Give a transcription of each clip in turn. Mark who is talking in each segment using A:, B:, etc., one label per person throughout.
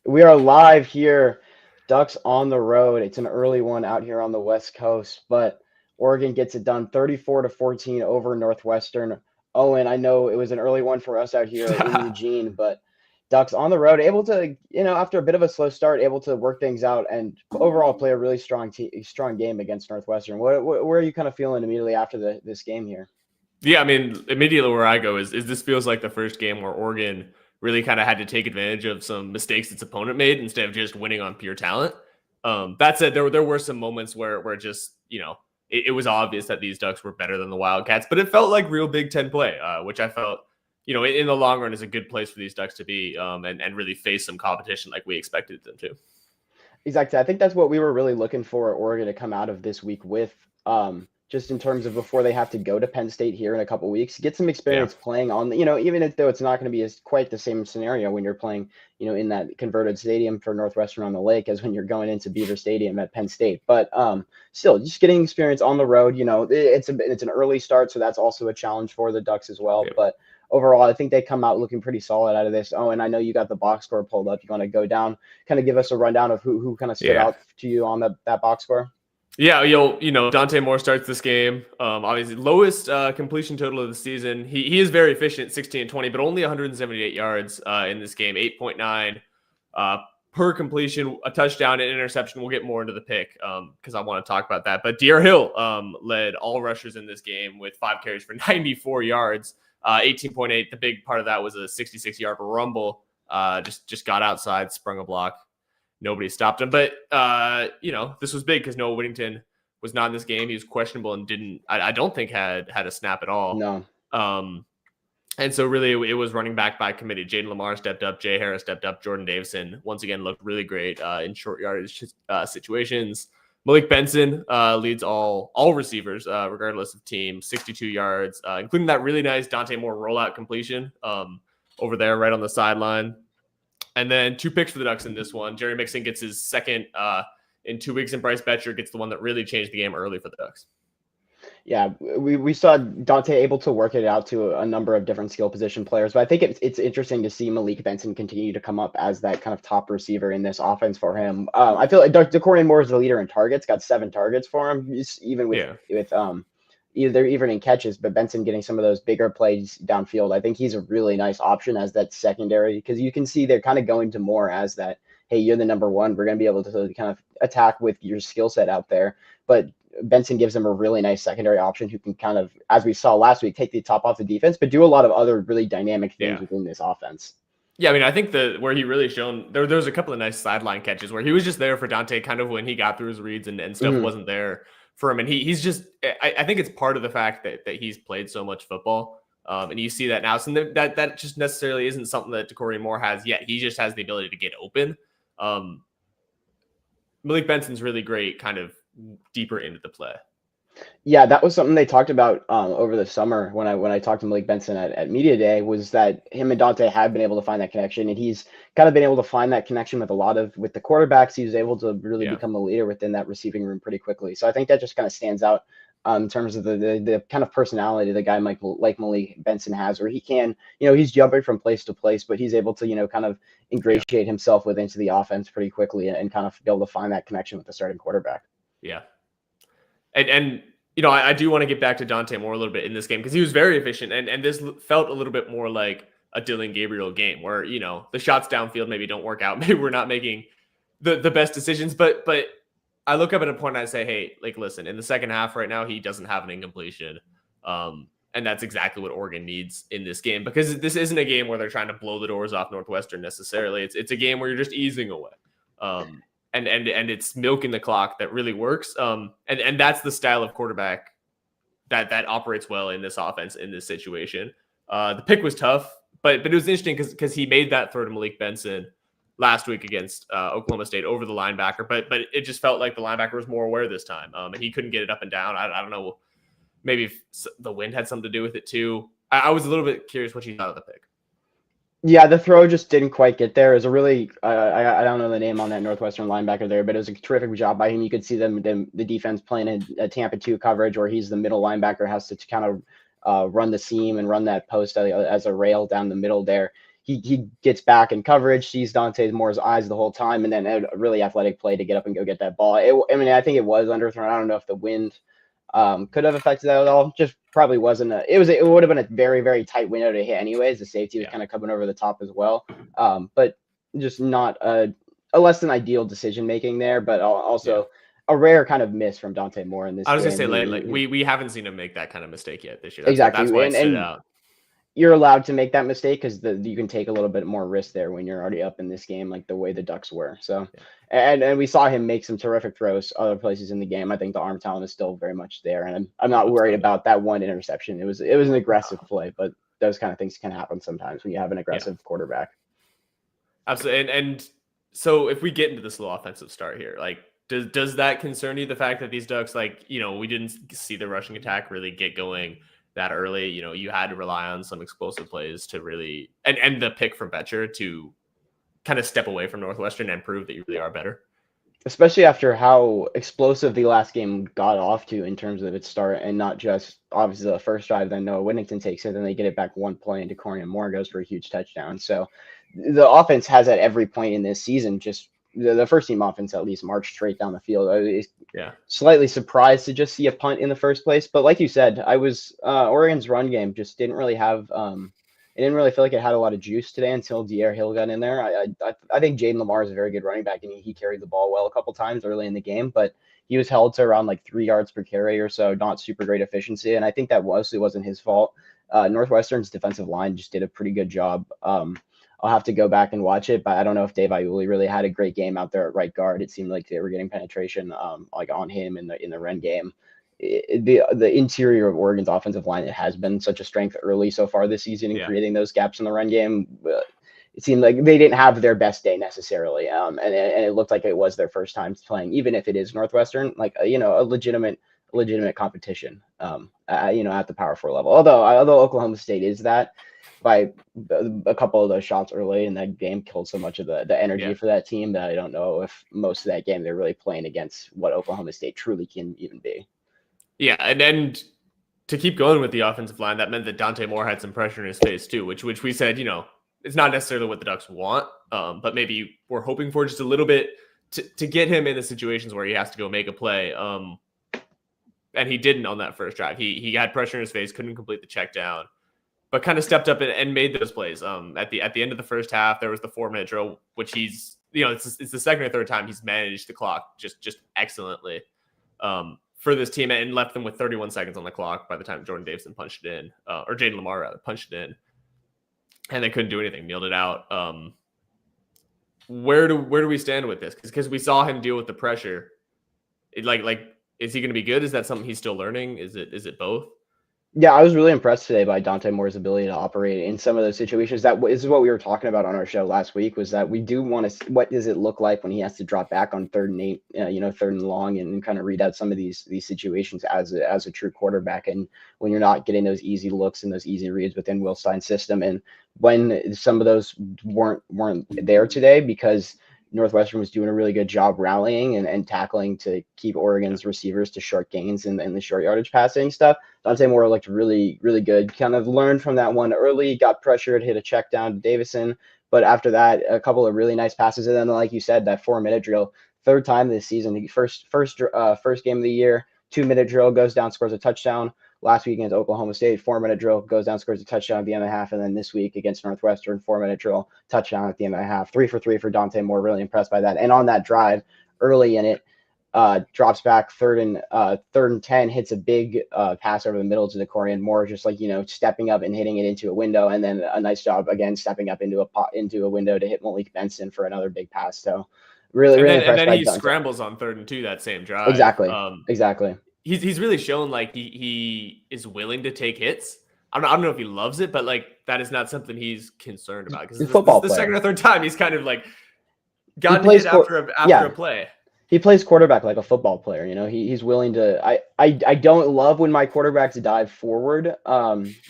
A: We are live here. Ducks on the road. It's an early one out here on the West Coast, but Oregon gets it done 34-14 over Northwestern. Owen, I know it was an early one for us out here in Eugene, but Ducks on the road, able to, after a bit of a slow start, able to work things out and overall play a really strong game against Northwestern. Where are you kind of feeling immediately after this game here?
B: Yeah, I mean, immediately where I go is this feels like the first game where Oregon really kind of had to take advantage of some mistakes its opponent made instead of just winning on pure talent. That said, there were some moments where just it was obvious that these Ducks were better than the Wildcats, but it felt like real Big Ten play, which I felt in the long run is a good place for these Ducks to be and really face some competition like we expected them to.
A: Exactly. I think that's what we were really looking for Oregon to come out of this week with, just in terms of before they have to go to Penn State here in a couple weeks, get some
B: Yeah.
A: experience playing on, even though it's not going to be quite the same scenario when you're playing, in that converted stadium for Northwestern on the lake as when you're going into Beaver Stadium at Penn State. But still, just getting experience on the road, it's an early start, so that's also a challenge for the Ducks as well.
B: Yeah.
A: But overall, I think they come out looking pretty solid out of this. Oh, and I know you got the box score pulled up. You want to go down, kind of give us a rundown of who kind of stood
B: Yeah.
A: out to you on that box score?
B: Yeah, Dante Moore starts this game. Obviously, lowest completion total of the season. He is very efficient, 16 and 20, but only 178 yards in this game, 8.9 per completion, a touchdown and interception. We'll get more into the pick because I want to talk about that. But De'Aaron Hill led all rushers in this game with 5 carries for 94 yards, 18.8. The big part of that was a 66-yard rumble. Just got outside, sprung a block. Nobody stopped him. But, this was big because Noah Whittington was not in this game. He was questionable and I don't think had a snap at all.
A: No.
B: And so really it was running back by committee. Jaden Lamar stepped up. Jay Harris stepped up. Jordan Davison, once again, looked really great in short yardage situations. Malik Benson leads all receivers, regardless of team, 62 yards, including that really nice Dante Moore rollout completion over there right on the sideline. And then 2 picks for the Ducks in this one. Jerry Mixon gets his second in 2 weeks, and Bryce Betcher gets the one that really changed the game early for the Ducks.
A: Yeah, we saw Dante able to work it out to a number of different skill position players, but I think it's interesting to see Malik Benson continue to come up as that kind of top receiver in this offense for him. I feel like DeCorian Moore is the leader in targets, got 7 targets for him, even with either even in catches, but Benson getting some of those bigger plays downfield. I think he's a really nice option as that secondary because you can see they're kind of going to Moore as that, hey, you're the number one. We're going to be able to kind of attack with your skill set out there. But Benson gives them a really nice secondary option who can kind of, as we saw last week, take the top off the defense, but do a lot of other really dynamic things within this offense.
B: Yeah, I mean, I think where he really shown there was a couple of nice sideline catches where he was just there for Dante kind of when he got through his reads and stuff wasn't there for him. And he's just, I think it's part of the fact that he's played so much football. And you see that now. So that just necessarily isn't something that DeCorian Moore has yet. He just has the ability to get open. Malik Benson's really great kind of deeper into the play.
A: Yeah, that was something they talked about over the summer when I talked to Malik Benson at Media Day, was that him and Dante have been able to find that connection, and he's kind of been able to find that connection with the quarterbacks. He was able to really become a leader within that receiving room pretty quickly. So I think that just kind of stands out in terms of the kind of personality the guy like Malik Benson has, where he can, he's jumping from place to place, but he's able to, kind of ingratiate himself into the offense pretty quickly and kind of be able to find that connection with the starting quarterback.
B: Yeah. And I do want to get back to Dante Moore a little bit in this game because he was very efficient, and this felt a little bit more like a Dylan Gabriel game where, the shots downfield maybe don't work out. Maybe we're not making the best decisions, but I look up at a point and I say, hey, like, listen, in the second half right now, he doesn't have an incompletion. And that's exactly what Oregon needs in this game, because this isn't a game where they're trying to blow the doors off Northwestern necessarily. It's a game where you're just easing away. And it's milking the clock that really works. And that's the style of quarterback that operates well in this offense in this situation. The pick was tough, but it was interesting because he made that throw to Malik Benson last week against Oklahoma State over the linebacker, but it just felt like the linebacker was more aware this time, and he couldn't get it up and down. I don't know, maybe if the wind had something to do with it too. I was a little bit curious what you thought of the pick.
A: Yeah, the throw just didn't quite get there. It was a really, I don't know the name on that Northwestern linebacker there, but it was a terrific job by him. You could see the defense playing a Tampa 2 coverage where he's the middle linebacker, has to kind of run the seam and run that post as a rail down the middle there. he gets back in coverage, sees Dante Moore's eyes the whole time, and then a really athletic play to get up and go get that ball. I mean, I think it was underthrown. I don't know if the wind could have affected that at all. Just probably wasn't it would have been a very, very tight window to hit anyways. The safety was kind of coming over the top as well. But just not a less than ideal decision making there, but also a rare kind of miss from Dante Moore in this game.
B: I was gonna say like we haven't seen him make that kind of mistake yet this year.
A: Exactly.
B: That's why it stood out.
A: You're allowed to make that mistake because you can take a little bit more risk there when you're already up in this game, like the way the Ducks were. So, and we saw him make some terrific throws other places in the game. I think the arm talent is still very much there, and I'm not worried about that one interception. It was an aggressive play, but those kind of things can happen sometimes when you have an aggressive quarterback.
B: Absolutely, and so if we get into this little offensive start here, like does that concern you? The fact that these Ducks, like we didn't see the rushing attack really get going that early. You had to rely on some explosive plays to really and the pick from Betcher to kind of step away from Northwestern and prove that you really are better.
A: Especially after how explosive the last game got off to in terms of its start, and not just obviously the first drive, then Noah Whittington takes it, then they get it back one play, and Decorian Moore goes for a huge touchdown. So the offense has at every point in this season just the first team offense at least marched straight down the field. I was slightly surprised to just see a punt in the first place, but like you said, I was Oregon's run game just didn't really have it didn't really feel like it had a lot of juice today until De'Aaron Hill got in there. I think Jaden Lamar is a very good running back, and he carried the ball well a couple times early in the game, but he was held to around like 3 yards per carry or so, not super great efficiency, and I think that wasn't his fault. Northwestern's defensive line just did a pretty good job. I'll have to go back and watch it, but I don't know if Dave Iuli really had a great game out there at right guard. It seemed like they were getting penetration like on him in the run game. The interior of Oregon's offensive line, it has been such a strength early so far this season in creating those gaps in the run game. It seemed like they didn't have their best day necessarily, and it looked like it was their first time playing, even if it is Northwestern, like a legitimate competition, at the Power 4 level. Although Oklahoma State is that, by a couple of those shots early in that game killed so much of the energy for that team that I don't know if most of that game they're really playing against what Oklahoma State truly can even be.
B: Yeah, and to keep going with the offensive line, that meant that Dante Moore had some pressure in his face too, which we said, it's not necessarily what the Ducks want, but maybe we're hoping for just a little bit to get him in the situations where he has to go make a play. And he didn't on that first drive. He had pressure in his face, couldn't complete the check down, but kind of stepped up and made those plays. At the end of the first half, there was the 4-minute drill, which he's, it's the second or third time he's managed the clock just excellently for this team, and left them with 31 seconds on the clock by the time Jordan Davison punched it in, or Jaden Lamar rather punched it in, and they couldn't do anything, kneeled it out. Where do we stand with this? Because we saw him deal with the pressure. Is he going to be good? Is that something he's still learning? Is it both?
A: Yeah, I was really impressed today by Dante Moore's ability to operate in some of those situations. This is what we were talking about on our show last week, was that we do want to, what does it look like when he has to drop back on 3rd and 8, 3rd and long, and kind of read out some of these situations as a true quarterback. And when you're not getting those easy looks and those easy reads within Will Stein's system, and when some of those weren't there today because Northwestern was doing a really good job rallying and tackling to keep Oregon's receivers to short gains and the short yardage passing stuff. Dante Moore looked really, really good. Kind of learned from that one early, got pressured, hit a check down to Davison. But after that, a couple of really nice passes. And then, like you said, that 4-minute drill, 3rd time this season, first game of the year, 2-minute drill, goes down, scores a touchdown. Last week against Oklahoma State, 4-minute drill, goes down, scores a touchdown at the end of the half. And then this week against Northwestern, 4-minute drill, touchdown at the end of the half. 3 for 3 for Dante Moore. Really impressed by that. And on that drive, early in it, drops back 3rd and 10, hits a big pass over the middle to Decorian Moore, just stepping up and hitting it into a window. And then a nice job again, stepping up into a window to hit Malik Benson for another big pass. So really impressed by Dante.
B: And then he scrambles on 3rd and 2 that same drive.
A: Exactly.
B: He's really shown like he is willing to take hits. I don't know if he loves it, but that is not something he's concerned about, because this is the second or third time he's kind of gotten hit after a play.
A: He plays quarterback like a football player. He's willing to. I don't love when my quarterbacks dive forward,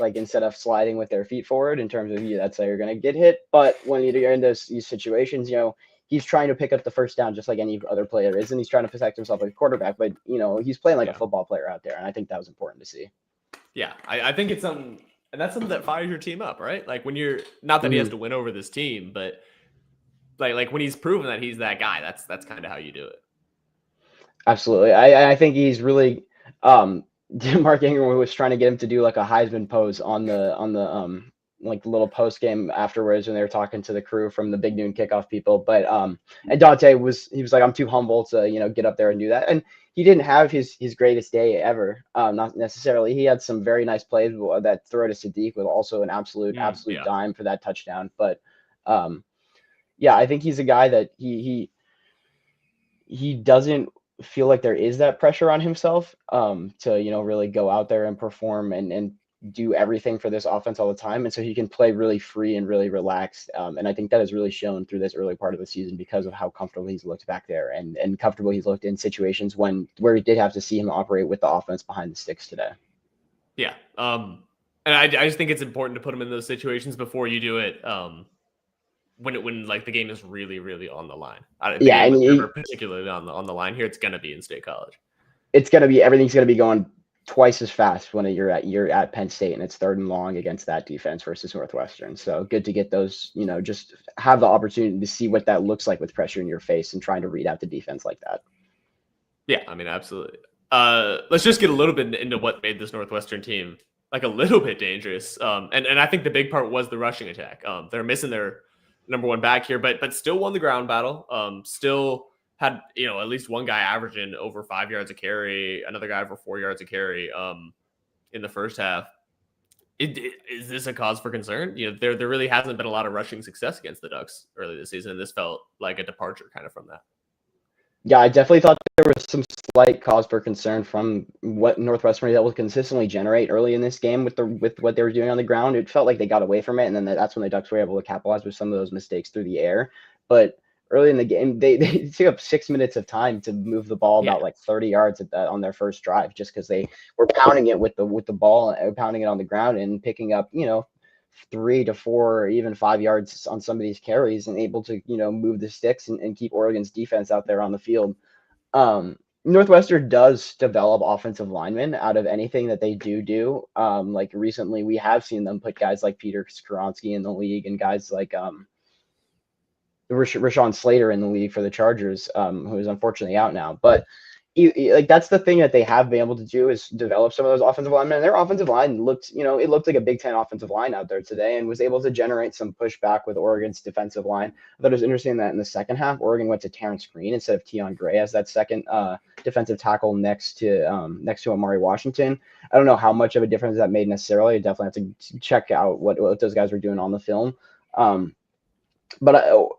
A: instead of sliding with their feet forward, in terms of that's how you're going to get hit. But when you're in these situations, he's trying to pick up the first down just like any other player is, and he's trying to protect himself like a quarterback. But he's playing like a football player out there, and I think that was important to see.
B: Yeah, I think it's And that's something that fires your team up, right? Like when you're not that he has to win over this team, but like when he's proven that he's that guy, that's kind of how you do it.
A: Absolutely. I think he's really Mark Ingram was trying to get him to do like a Heisman pose on the like the little post game afterwards when they were talking to the crew from the Big Noon Kickoff people. But and Dante was like, I'm too humble to, get up there and do that. And he didn't have his greatest day ever. Not necessarily. He had some very nice plays. That throw to Sadiq was also an absolute
B: Yeah.
A: dime for that touchdown. But yeah, I think he's a guy that he doesn't feel like there is that pressure on himself to really go out there and perform and do everything for this offense all the time, and so he can play really free and really relaxed, and I think that has really shown through this early part of the season because of how comfortable he's looked back there and comfortable he's looked in situations where we did have to see him operate with the offense behind the sticks today.
B: Yeah. And I just think it's important to put him in those situations before you do it. When like the game is really, really on the line. The game was never particularly on the line here. It's gonna be in State College.
A: Everything's gonna be going twice as fast when you're at Penn State and it's 3rd and long against that defense versus Northwestern. So good to get those, just have the opportunity to see what that looks like with pressure in your face and trying to read out the defense like that.
B: Yeah, I mean, absolutely. Let's just get a little bit into what made this Northwestern team like a little bit dangerous. And I think the big part was the rushing attack. They're missing their number one back here, but still won the ground battle. Still had, at least one guy averaging over 5 yards a carry, another guy for 4 yards a carry in the first half. Is this a cause for concern? There really hasn't been a lot of rushing success against the Ducks early this season, and this felt like a departure kind of from that.
A: Yeah, I definitely thought there was some slight cause for concern from what Northwestern was able to consistently generate early in this game with what they were doing on the ground. It felt like they got away from it, and then that's when the Ducks were able to capitalize with some of those mistakes through the air. But early in the game, they took up 6 minutes of time to move the ball about like 30 yards on their first drive, just because they were pounding it with the ball, pounding it on the ground and picking up 3 to 4 or even 5 yards on some of these carries and able to move the sticks and keep Oregon's defense out there on the field. Northwestern does develop offensive linemen out of anything that they do. Like recently we have seen them put guys like Peter Skoronski in the league and guys like Rashawn Slater in the league for the Chargers, who is unfortunately out now. But like that's the thing that they have been able to do is develop some of those offensive linemen. And their offensive line looked, it looked like a Big Ten offensive line out there today and was able to generate some pushback with Oregon's defensive line. I thought it was interesting that in the second half, Oregon went to Terrence Green instead of Tion Gray as that second defensive tackle next to Amari Washington. I don't know how much of a difference that made necessarily. I definitely have to check out what those guys were doing on the film. But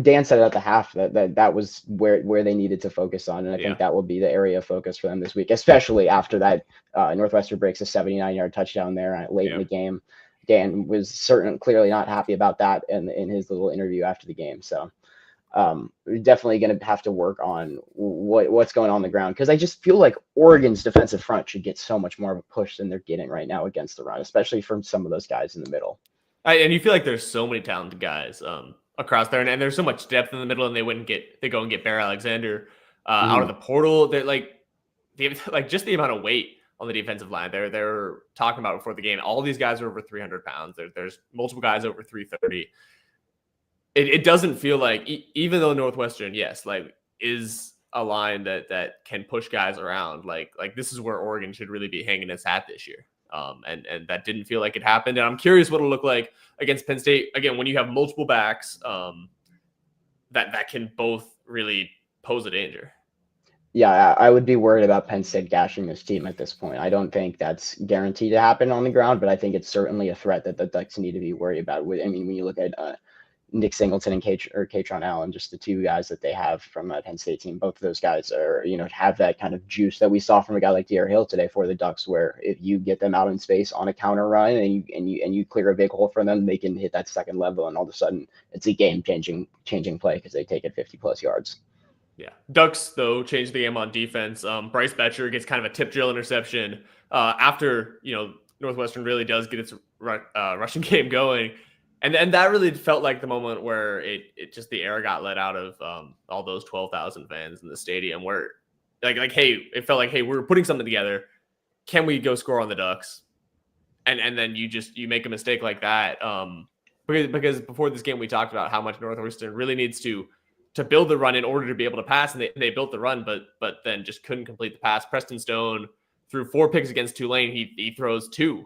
A: Dan said at the half that was where they needed to focus on, and I think that will be the area of focus for them this week, especially after that Northwestern breaks a 79-yard touchdown there late in the game. Dan was clearly not happy about that in his little interview after the game. So we're definitely going to have to work on what's going on the ground, because I just feel like Oregon's defensive front should get so much more of a push than they're getting right now against the run, especially from some of those guys in the middle.
B: And you feel like there's so many talented guys across there, and there's so much depth in the middle, and they go and get Bear Alexander out of the portal. They're just the amount of weight on the defensive line. They're talking about before the game. All these guys are over 300 pounds. There's multiple guys over 330. It doesn't feel like, even though Northwestern, yes, like is a line that can push guys around. Like this is where Oregon should really be hanging its hat this year. And that didn't feel like it happened. And I'm curious what it'll look like against Penn State again when you have multiple backs that can both really pose a danger.
A: Yeah, I would be worried about Penn State gashing this team at this point. I don't think that's guaranteed to happen on the ground, but I think it's certainly a threat that the Ducks need to be worried about. I mean, when you look at Nick Singleton and Katron Allen, just the two guys that they have from that Penn State team. Both of those guys are, have that kind of juice that we saw from a guy like De'Aaron Hill today for the Ducks, where if you get them out in space on a counter run and you clear a big hole for them, they can hit that second level, and all of a sudden it's a game changing play because they take it 50+ yards.
B: Yeah, Ducks though changed the game on defense. Bryce Betcher gets kind of a tip drill interception after Northwestern really does get its rushing game going. And that really felt like the moment where it just the air got let out of all those 12,000 fans in the stadium, where hey, it felt like, hey, we're putting something together. Can we go score on the Ducks? and then you make a mistake like that. Because before this game we talked about how much Northwestern really needs to build the run in order to be able to pass, and they built the run, but then just couldn't complete the pass. Preston Stone threw 4 picks against Tulane. He throws 2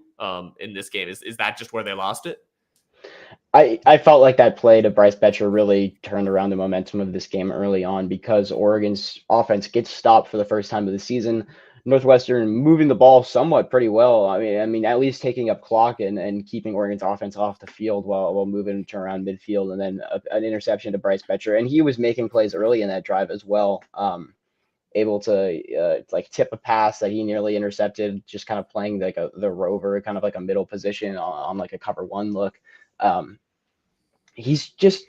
B: in this game. Is that just where they lost it?
A: I felt like that play to Bryce Betcher really turned around the momentum of this game early on because Oregon's offense gets stopped for the first time of the season. Northwestern moving the ball somewhat pretty well. I mean, at least taking up clock and keeping Oregon's offense off the field while moving to around midfield, and then an interception to Bryce Betcher, and he was making plays early in that drive as well. Able to like tip a pass that he nearly intercepted, just kind of playing like the rover, kind of like a middle position on like a cover 1 look. He's just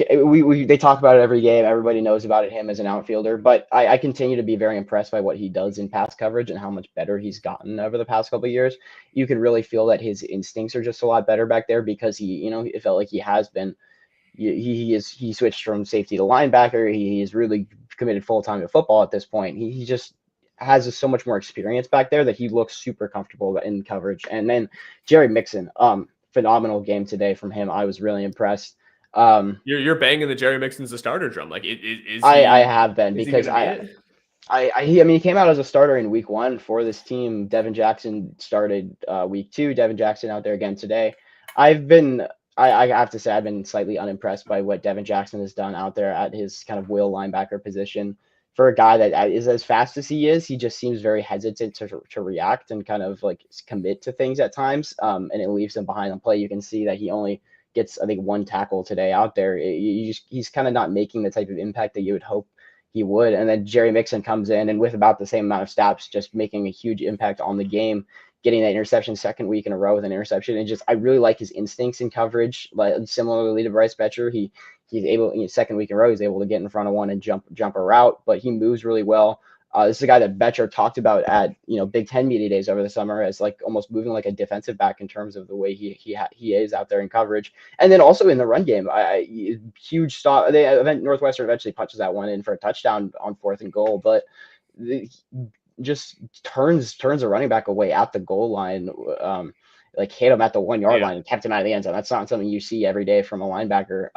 A: they talk about it every game. Everybody knows about him as an outfielder, but I continue to be very impressed by what he does in pass coverage and how much better he's gotten over the past couple of years. You can really feel that his instincts are just a lot better back there because it felt like he has been. He switched from safety to linebacker. He's really committed full time to football at this point. He just has so much more experience back there that he looks super comfortable in coverage. And then Jerry Mixon, phenomenal game today from him. I was really impressed.
B: You're banging the Jerry Mixon's the starter drum. Like,
A: I have been because he came out as a starter in week 1 for this team. Devin Jackson started week 2. Devin Jackson out there again today. I have to say I've been slightly unimpressed by what Devin Jackson has done out there at his kind of will linebacker position. For a guy that is as fast as he is, he just seems very hesitant to react and kind of like commit to things at times. And it leaves him behind on play. You can see that he only gets, I think, 1 tackle today out there. He's kind of not making the type of impact that you would hope he would. And then Jerry Mixon comes in and with about the same amount of snaps, just making a huge impact on the game, getting that interception second week in a row with an interception. And just, I really like his instincts in coverage. Like similarly to Bryce Betcher, he's able, second week in a row, he's able to get in front of one and jump a route, but he moves really well. This is a guy that Betcher talked about at Big Ten media days over the summer as like almost moving like a defensive back in terms of the way he is out there in coverage, and then also in the run game. Huge stop. Northwestern eventually punches that one in for a touchdown on 4th and goal, but just turns a running back away at the goal line, like hit him at the 1 yard line and kept him out of the end zone. That's not something you see every day from a linebacker.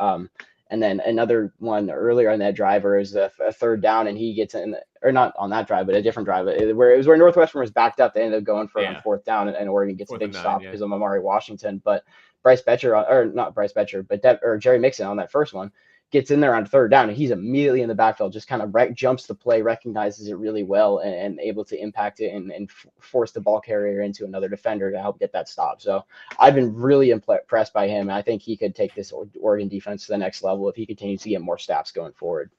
A: And then another one earlier on that drive is a 3rd down, and he gets in, or not on that drive, but a different drive where Northwestern was backed up. They ended up going for a 4th down, and Oregon gets a big stop because of Amari Washington. But Bryce Betcher, or not Bryce Betcher, but Jerry Mixon on that first one gets in there on 3rd down, and he's immediately in the backfield, just kind of jumps the play, recognizes it really well, and able to impact it and force the ball carrier into another defender to help get that stop. So I've been really impressed by him. I think he could take this Oregon defense to the next level if he continues to get more snaps going forward.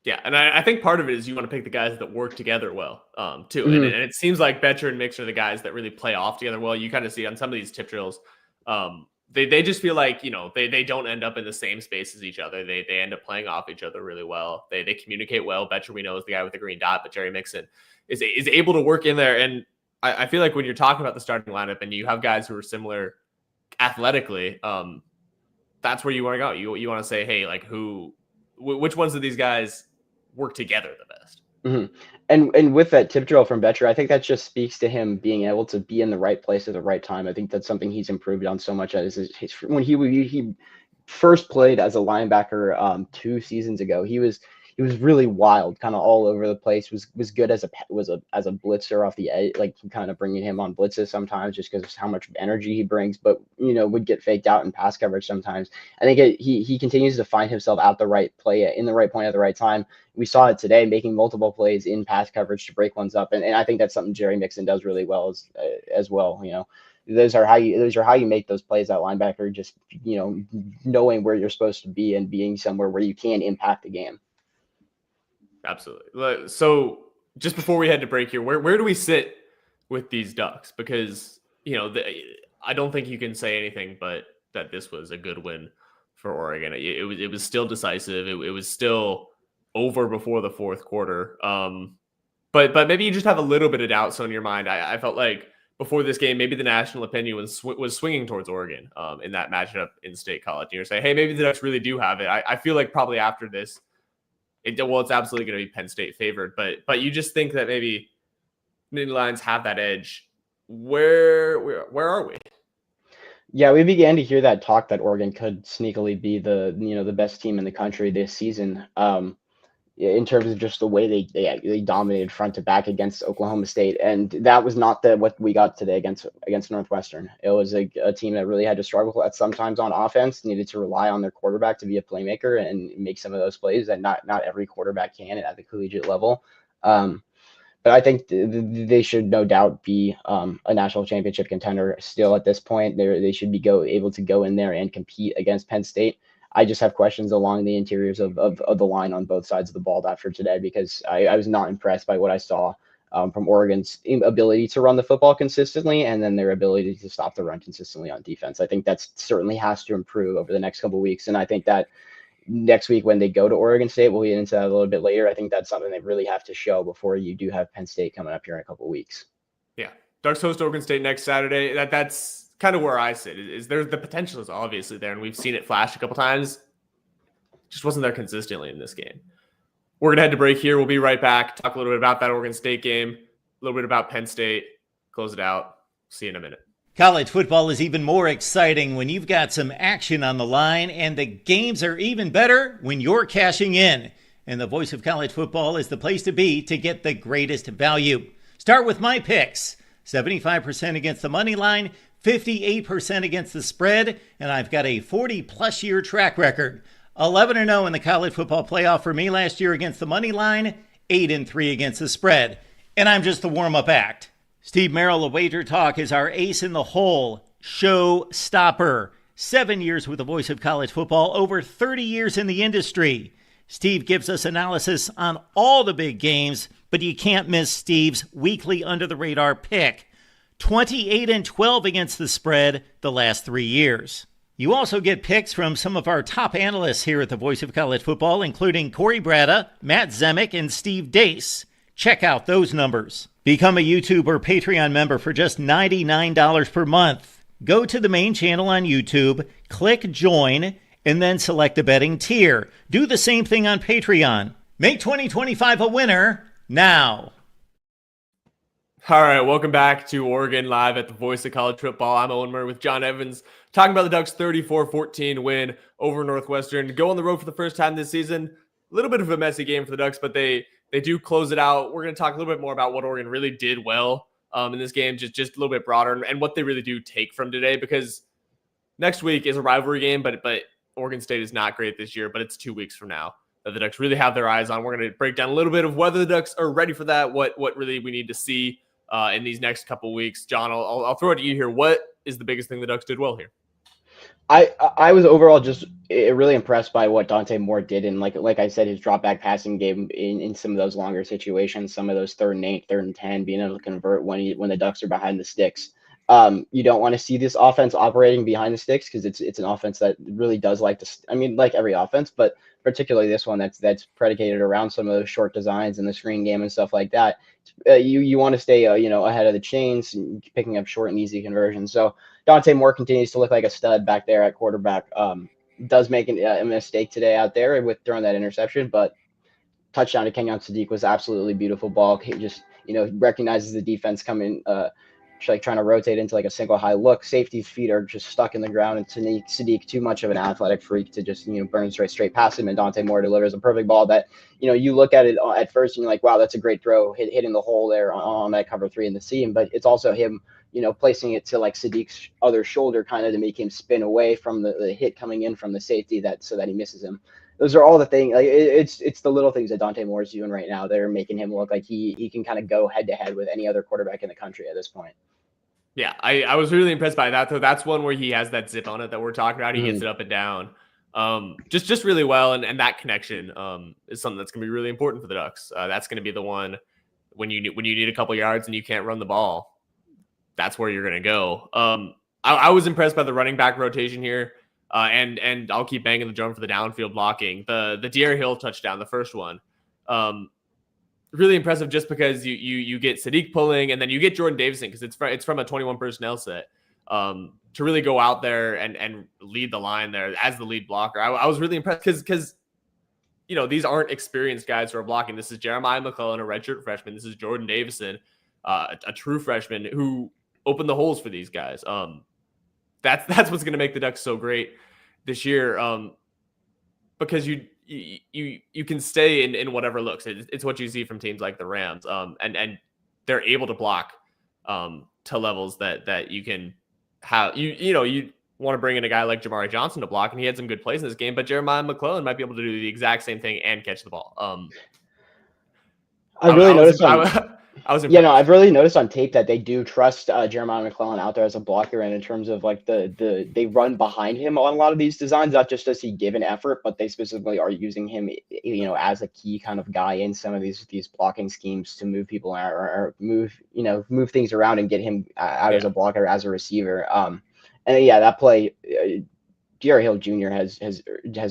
B: Yeah, and I think part of it is you want to pick the guys that work together well, too.
A: Mm-hmm.
B: And it seems like Betcher and Mixon are the guys that really play off together well. You kind of see on some of these tip drills, they just feel like, they don't end up in the same space as each other. They end up playing off each other really well. They communicate well. Betcher, we know, is the guy with the green dot, but Jerry Mixon is able to work in there. And I feel like when you're talking about the starting lineup and you have guys who are similar athletically, that's where you want to go. You want to say, hey, like which ones of these guys work together the best?
A: Mm-hmm. And with that tip drill from Betcher, I think that just speaks to him being able to be in the right place at the right time. I think that's something he's improved on so much. When he first played as a linebacker 2 seasons ago, he was really wild, kind of all over the place. Was good as a blitzer off the edge, like kind of bringing him on blitzes sometimes, just because of how much energy he brings. But would get faked out in pass coverage sometimes. I think he continues to find himself at the right play, in the right point at the right time. We saw it today, making multiple plays in pass coverage to break ones up, and I think that's something Jerry Mixon does really well as well. Those are how you make those plays at linebacker. Just knowing where you're supposed to be and being somewhere where you can impact the game.
B: Absolutely. So just before we head to break here, where do we sit with these Ducks? Because, I don't think you can say anything but that this was a good win for Oregon. It was still decisive. It was still over before the 4th quarter. But maybe you just have a little bit of doubts on your mind. I felt like before this game, maybe the national opinion was swinging towards Oregon in that matchup in State College. You're saying, hey, maybe the Ducks really do have it. I feel like probably after this, it's absolutely going to be Penn State favored, but you just think that maybe Nittany Lions have that edge. Where are we?
A: Yeah, we began to hear that talk that Oregon could sneakily be the best team in the country this season. In terms of just the way they dominated front to back against Oklahoma State, and that was not what we got today against Northwestern. It was a team that really had to struggle at sometimes on offense, needed to rely on their quarterback to be a playmaker and make some of those plays that not every quarterback can at the collegiate level. Um, but I think they should no doubt be a national championship contender still at this point. They should be able to go in there and compete against Penn State. I just have questions along the interiors of the line on both sides of the ball after today because I was not impressed by what I saw from Oregon's ability to run the football consistently and then their ability to stop the run consistently on defense. I think that certainly has to improve over the next couple of weeks, and I think that next week when they go to Oregon State, we'll get into that a little bit later. I think that's something they really have to show before you do have Penn State coming up here in a couple of weeks.
B: Yeah, Ducks host Oregon State next Saturday. That's kind of where I sit. Is there the potential is obviously there, and we've seen it flash a couple times. Just wasn't there consistently in this game. We're gonna head to break here. We'll be right back. Talk a little bit about that Oregon State game, a little bit about Penn State. Close it out. See you in a minute.
C: College football is even more exciting when you've got some action on the line, and the games are even better when you're cashing in. And the Voice of College Football is the place to be to get the greatest value. Start with my picks. 75% against the money line, 58% against the spread, and I've got a 40-plus year track record. 11-0 in the college football playoff for me last year against the money line, 8-3 against the spread. And I'm just the warm-up act. Steve Merrill of Wager Talk is our ace in the hole, show stopper. 7 years with the Voice of College Football, over 30 years in the industry. Steve gives us analysis on all the big games, but you can't miss Steve's weekly under-the-radar pick. 28-12 against the spread the last 3 years. You also get picks from some of our top analysts here at the Voice of College Football, including Corey Bratta, Matt Zemek, and Steve Dace. Check out those numbers. Become a YouTube or Patreon member for just $99 per month. Go to the main channel on YouTube, click join, and then select a betting tier. Do the same thing on Patreon. Make 2025 a winner now.
B: All right, welcome back to Oregon Live at the Voice of College Football. I'm Owen Murray with John Evans, talking about the Ducks' 34-14 win over Northwestern. Go on the road for the first time this season. A little bit of a messy game for the Ducks, but they do close it out. We're going to talk a little bit more about what Oregon really did well in this game, just a little bit broader, and what they really do take from today, because next week is a rivalry game, but Oregon State is not great this year, but it's 2 weeks from now that the Ducks really have their eyes on. We're going to break down a little bit of whether the Ducks are ready for that, what really we need to see in these next couple weeks. John, I'll throw it to you here. What is the biggest thing the Ducks did well here?
A: I was overall just really impressed by what Dante Moore did, and like I said, his drop back passing game in some of those longer situations, some of those 3rd and 8, 3rd and 10, being able to convert when the Ducks are behind the sticks. You don't want to see this offense operating behind the sticks because it's an offense that really does like to. I mean, like every offense, but particularly this one that's predicated around some of those short designs and the screen game and stuff like that. You want to stay ahead of the chains, picking up short and easy conversions. So Dante Moore continues to look like a stud back there at quarterback. Does make a mistake today out there with throwing that interception, but touchdown to Kenyon Sadiq was absolutely beautiful ball. He just recognizes the defense coming, like trying to rotate into like a single high look. Safety's feet are just stuck in the ground, and Sadiq too much of an athletic freak to just burn straight past him. And Dante Moore delivers a perfect ball that you look at it at first and you're like, wow, that's a great throw, hitting the hole there on that cover 3 in the seam. But it's also him placing it to like Sadiq's other shoulder, kind of to make him spin away from the hit coming in from the safety, so that he misses him. Those are all the things. Like it's the little things that Dante Moore is doing right now that are making him look like he can kind of go head to head with any other quarterback in the country at this point.
B: Yeah, I was really impressed by that. So that's one where he has that zip on it that we're talking about. He gets it up and down, just really well, and that connection is something that's going to be really important for the Ducks. That's going to be the one when you need a couple yards and you can't run the ball. That's where you're going to go. I was impressed by the running back rotation here, and I'll keep banging the drum for the downfield blocking. The De'Aaron Hill touchdown, the first one. Really impressive just because you get Sadiq pulling, and then you get Jordan Davison because it's from a 21 personnel set to really go out there and lead the line there as the lead blocker. I was really impressed because these aren't experienced guys who are blocking. This is Jeremiah McClellan, a redshirt freshman. This is Jordan Davison, a true freshman who opened the holes for these guys. that's what's going to make the Ducks so great this year. Because you can stay in whatever looks. It's what you see from teams like the Rams. And they're able to block to levels that you can have. You want to bring in a guy like Jamari Johnson to block, and he had some good plays in this game. But Jeremiah McClellan might be able to do the exact same thing and catch the ball.
A: I really noticed
B: I was
A: yeah, no, I've really noticed on tape that they do trust Jeremiah McClellan out there as a blocker, and in terms of like they run behind him on a lot of these designs. Not just does he give an effort, but they specifically are using him, as a key kind of guy in some of these blocking schemes to move people or move things around and get him out as a blocker, as a receiver. And yeah, that play. Dr. Hill Jr. has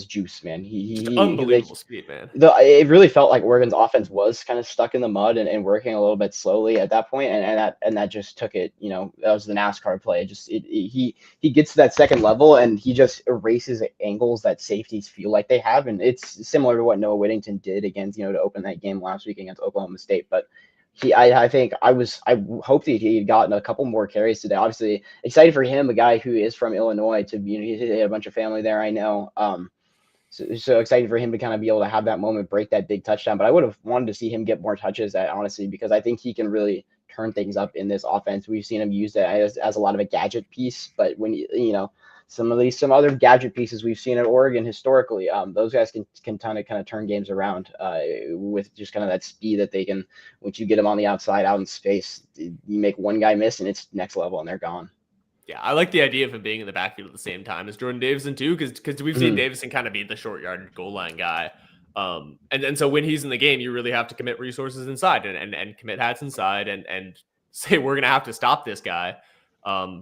A: juice, man. He
B: unbelievable speed, man.
A: It really felt like Oregon's offense was kind of stuck in the mud and working a little bit slowly at that point, and that just took it. That was the NASCAR play. He gets to that second level and he just erases angles that safeties feel like they have, and it's similar to what Noah Whittington did against to open that game last week against Oklahoma State, but. I think I hoped that he had gotten a couple more carries today. Obviously, excited for him, a guy who is from Illinois, to he had a bunch of family there. I know. So excited for him to kind of be able to have that moment, break that big touchdown. But I would have wanted to see him get more touches, honestly, because I think he can really turn things up in this offense. We've seen him use that as a lot of a gadget piece, but when some other gadget pieces we've seen at Oregon historically, those guys can kind of turn games around with just kind of that speed that they can. Once you get them on the outside, out in space, you make one guy miss and it's next level and they're gone.
B: Yeah, I like the idea of him being in the backfield at the same time as Jordan Davison too, because we've seen Davison kind of be the short yard goal line guy. And so when he's in the game, you really have to commit resources inside and commit hats inside and say we're gonna have to stop this guy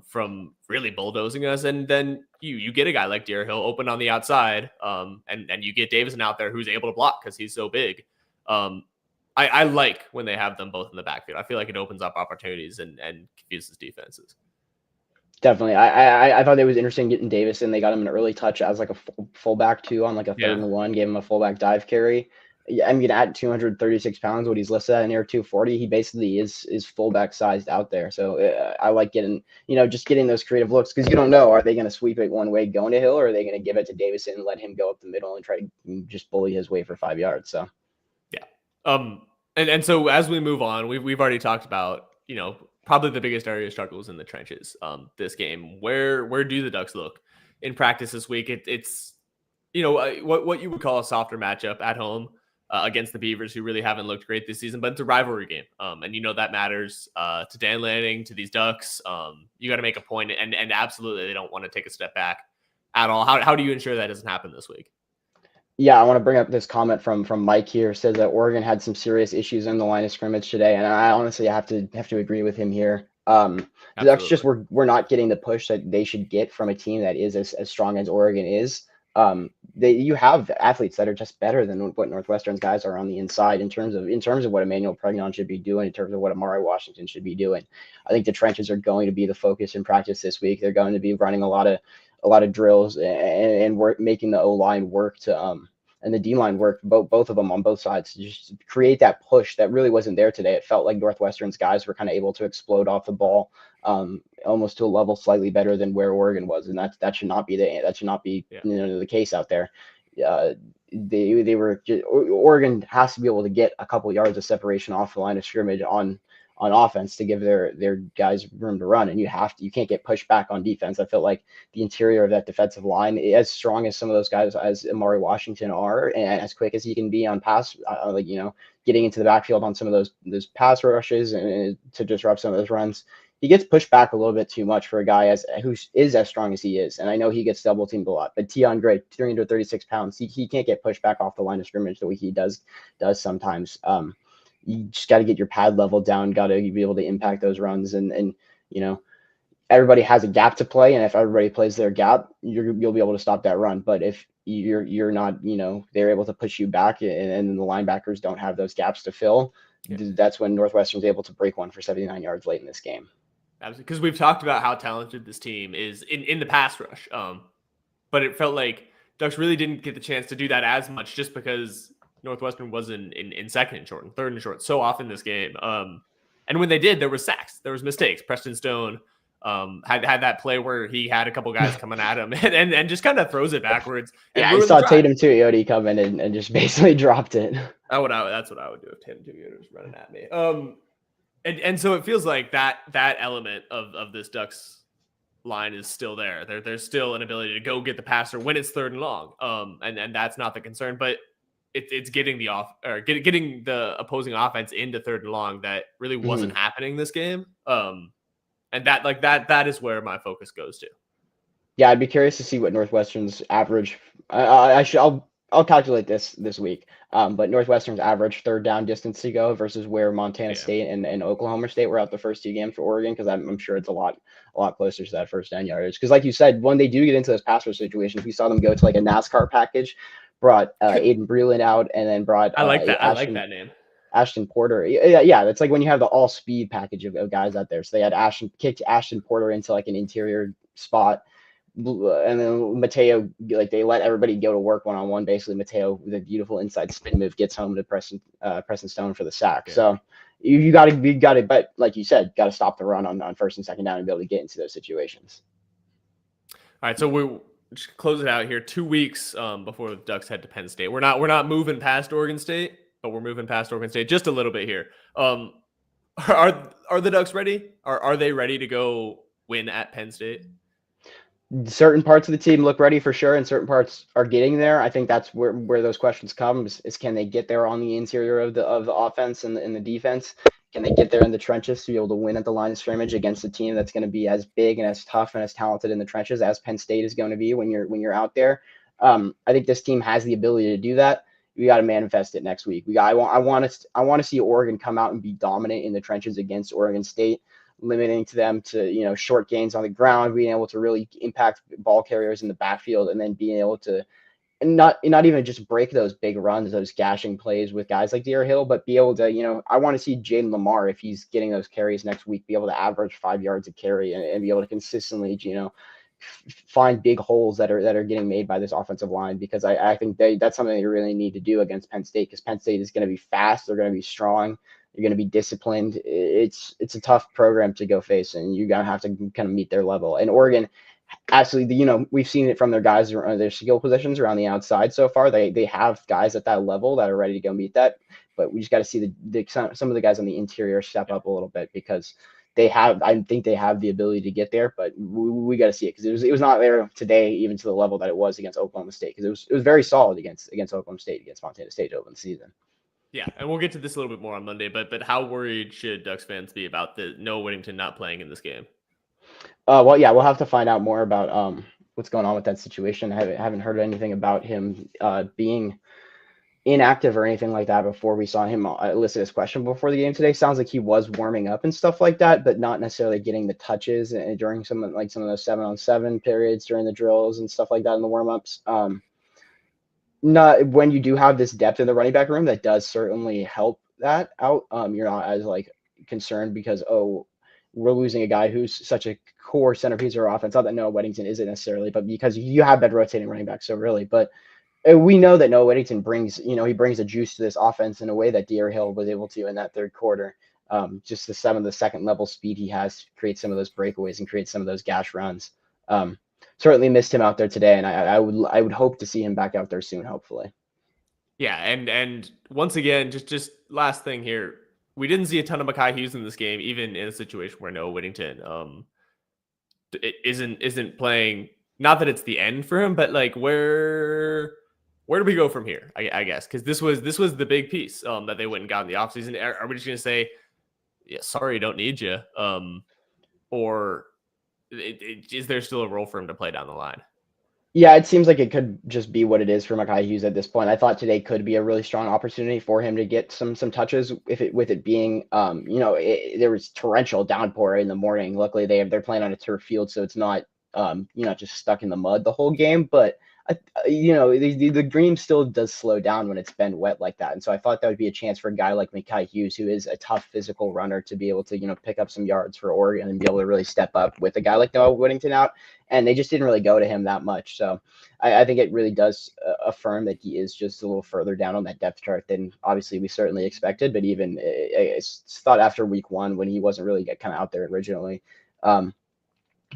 B: from really bulldozing us. And then you get a guy like Dr. Hill open on the outside, and you get Davison out there who's able to block because he's so big. I like when they have them both in the backfield. I feel like it opens up opportunities and confuses defenses.
A: Definitely. I thought it was interesting getting Davis in. They got him an early touch as like a fullback too on like a 3rd and 1, gave him a fullback dive carry. Yeah, I mean, at 236 pounds, what he's listed at near 240, he basically is fullback sized out there. So I like getting, just getting those creative looks, because you don't know, are they going to sweep it one way going to Hill, or are they going to give it to Davison and let him go up the middle and try to just bully his way for 5 yards? So,
B: yeah. And so as we move on, we've already talked about, probably the biggest area of struggles in the trenches this game. Where do the Ducks look in practice this week? It's what you would call a softer matchup at home against the Beavers, who really haven't looked great this season, but it's a rivalry game. And that matters to Dan Lanning, to these Ducks. You got to make a point, and absolutely they don't want to take a step back at all. How do you ensure that doesn't happen this week?
A: Yeah, I want to bring up this comment from Mike here. Says that Oregon had some serious issues in the line of scrimmage today, and I honestly have to agree with him here. The Ducks just we're not getting the push that they should get from a team that is as strong as Oregon is. You have athletes that are just better than what Northwestern's guys are on the inside in terms of what Emmanuel Pregnon should be doing, in terms of what Amari Washington should be doing. I think the trenches are going to be the focus in practice this week. They're going to be running a lot of drills and work, making the O-line work to and the D-line work, both of them on both sides, to just create that push that really wasn't there today. It felt like Northwestern's guys were kind of able to explode off the ball almost to a level slightly better than where Oregon was, and that should not be the case out there. Oregon has to be able to get a couple yards of separation off the line of scrimmage on offense to give their guys room to run, and you can't get pushed back on defense. I feel like the interior of that defensive line, as strong as some of those guys as Amari Washington are, and as quick as he can be on pass, getting into the backfield on some of those pass rushes and to disrupt some of those runs, he gets pushed back a little bit too much for a guy who is as strong as he is. And I know he gets double teamed a lot, but Tion Gray, 336 pounds, he can't get pushed back off the line of scrimmage the way he does sometimes. You just got to get your pad level down, got to be able to impact those runs. And everybody has a gap to play. And if everybody plays their gap, you'll be able to stop that run. But if you're not, they're able to push you back and the linebackers don't have those gaps to fill. Yeah. That's when Northwestern's able to break one for 79 yards late in this game.
B: Absolutely. Because we've talked about how talented this team is in the pass rush. But it felt like Ducks really didn't get the chance to do that as much, just because Northwestern was in second and short and third and short so often this game. And when they did, there were sacks, there was mistakes. Preston Stone Had that play where he had a couple guys coming at him and just kind of throws it backwards. And
A: Yeah, I
B: ruined the
A: saw
B: drive.
A: Tatum Tuioti come in and just basically dropped it.
B: That's what I would do if Tatum Tuioti was running at me. And so it feels like that element of this Ducks line is still there. There's still an ability to go get the passer when it's 3rd and long. And that's not the concern, but it's getting getting the opposing offense into 3rd and long that really wasn't happening this game. And that is where my focus goes to.
A: Yeah, I'd be curious to see what Northwestern's average. I'll calculate this week. But Northwestern's average 3rd down distance to go versus where Montana State and Oklahoma State were out the first 2 games for Oregon, because I'm sure it's a lot closer to that 1st down yardage. Because like you said, when they do get into those pass rush situations, we saw them go to like a NASCAR package, brought Aiden Breland out, and then brought
B: I like that. I like that name.
A: Ashton Porter. Yeah, it's like when you have the all-speed package of guys out there. So they had kicked Ashton Porter into like an interior spot, and then Mateo, like they let everybody go to work one-on-one. Basically, Mateo with a beautiful inside spin move gets home to Preston Stone for the sack. Yeah. So you got to, but like you said, got to stop the run on 1st and 2nd down and be able to get into those situations.
B: All right, so we just close it out here. 2 weeks before the Ducks head to Penn State. We're not moving past Oregon State, but we're moving past Oregon State just a little bit here. Are the Ducks ready? Are they ready to go win at Penn State?
A: Certain parts of the team look ready for sure, and certain parts are getting there. I think that's where those questions come is can they get there on the interior of the offense and the defense? Can they get there in the trenches to be able to win at the line of scrimmage against a team that's going to be as big and as tough and as talented in the trenches as Penn State is going to be when you're out there? I think this team has the ability to do that. We got to manifest it next week. I want to see Oregon come out and be dominant in the trenches against Oregon State, limiting to them to short gains on the ground, being able to really impact ball carriers in the backfield, and then being able to not even just break those big runs, those gashing plays with guys like Deer Hill, but be able to I want to see Jaden Lamar, if he's getting those carries next week, be able to average 5 yards a carry and be able to consistently find big holes that are getting made by this offensive line, because I think that's something they really need to do against Penn State, because Penn State is going to be fast, they're going to be strong, you're going to be disciplined. It's a tough program to go face, and you're going to have to kind of meet their level. And Oregon, absolutely, we've seen it from their guys, their skill positions around the outside so far. They have guys at that level that are ready to go meet that, but we just got to see some of the guys on the interior step up a little bit, because I think they have the ability to get there, but we got to see it, because it was not there today, even to the level that it was against Oklahoma State, because it was very solid against Oklahoma State, against Montana State to open the season.
B: Yeah, and we'll get to this a little bit more on Monday, but how worried should Ducks fans be about the Noah Whittington not playing in this game?
A: Well, yeah, we'll have to find out more about what's going on with that situation. I haven't heard anything about him being inactive or anything like that before we saw him elicit his question before the game today. Sounds like he was warming up and stuff like that, but not necessarily getting the touches during some of those 7-on-7 periods during the drills and stuff like that in the warm-ups. Not when you do have this depth in the running back room, that does certainly help that out. You're not as concerned because we're losing a guy who's such a core centerpiece of our offense. Not that Noah Whittington isn't necessarily, but because you have been rotating running backs so really. But we know that Noah Whittington brings a juice to this offense in a way that Deer Hill was able to in that 3rd quarter. Just the second level speed he has creates some of those breakaways and creates some of those gash runs. Certainly missed him out there today, and I would hope to see him back out there soon, hopefully.
B: Yeah, and once again, just last thing here, we didn't see a ton of Mekhi Hughes in this game, even in a situation where Noah Whittington isn't playing. Not that it's the end for him, but like where do we go from here? I guess, because this was the big piece that they went and got in the offseason. Are we just gonna say, yeah, sorry, don't need you, or is there still a role for him to play down the line?
A: Yeah, it seems like it could just be what it is for Mekhi Hughes at this point. I thought today could be a really strong opportunity for him to get some touches, with it being there was torrential downpour in the morning. Luckily they're playing on a turf field, so it's not just stuck in the mud the whole game, but the green still does slow down when it's been wet like that. And so I thought that would be a chance for a guy like Mekhi Hughes, who is a tough physical runner, to be able to, pick up some yards for Oregon and be able to really step up with a guy like Noah Whittington out. And they just didn't really go to him that much. So I think it really does affirm that he is just a little further down on that depth chart than obviously we certainly expected. But even it's thought after week 1, when he wasn't really kind of out there originally,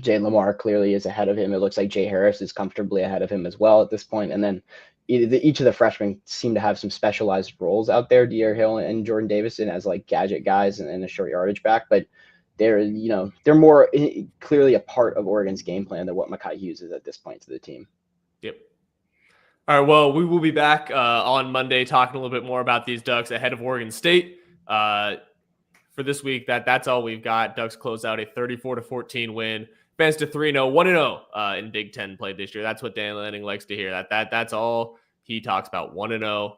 A: Jay Lamar clearly is ahead of him. It looks like Jay Harris is comfortably ahead of him as well at this point. And then each of the freshmen seem to have some specialized roles out there, De'Aaron Hill and Jordan Davison as like gadget guys and a short yardage back. But they're more clearly a part of Oregon's game plan than what Mekhi Hughes is at this point to the team.
B: Yep. All right, well, we will be back on Monday talking a little bit more about these Ducks ahead of Oregon State. For this week, that's all we've got. Ducks close out a 34-14 win. Advanced to 3-0, 1-0 in Big Ten play this year. That's what Dan Lanning likes to hear. That's all he talks about. 1-0.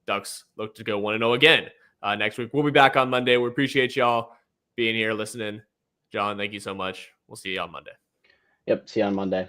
B: Ducks look to go 1-0 again next week. We'll be back on Monday. We appreciate y'all being here, listening. John, thank you so much. We'll see you on Monday.
A: Yep, see you on Monday.